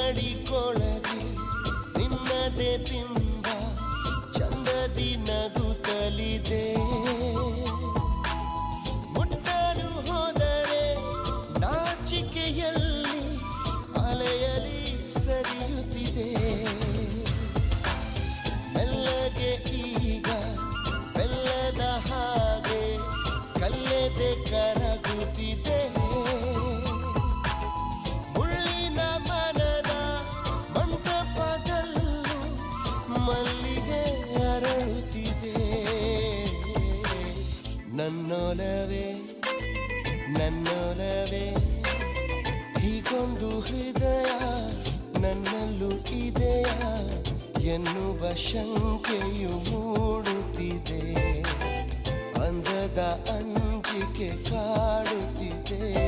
ಕನ್ನಡಿ ನಿನ್ನದೇ ಬಿಂಬ ಚಂದದಿ ನಗುತ್ತಲಿದೆ. ಮುಟ್ಟಲು ಹೋದರೆ ನಾಚಿಕೆಯಲ್ಲಿ ಅಲೆಯಲಿ ಸರಿಯುತ್ತಿದೆ. ಮೆಲ್ಲಗೆ ಈಗ ಬೆಲ್ಲದ ಹಾಗೆ ಕಲ್ಲೆದೆ ಕರಗುತ್ತಿದೆ. ಮುಳ್ಳಿನ ಮನದ ಮಂಟಪದಲ್ಲೂ ಮಲ್ಲಿಗೆ ಅರಳುತ್ತಿದೆ. ನನ್ನೊಲವೇ ನನ್ನೊಲವೇ ಹೀಗೊಂದು ಹೃದಯ ನನ್ನಲ್ಲೂ ಇದೆಯಾ ಎನ್ನುವ ಶಂಕೆಯು ಮೂಡುತ್ತಿದೆ. ಅಂದದ ಅಂಜಿಕೆ ಕಾಡುತ್ತಿದೆ.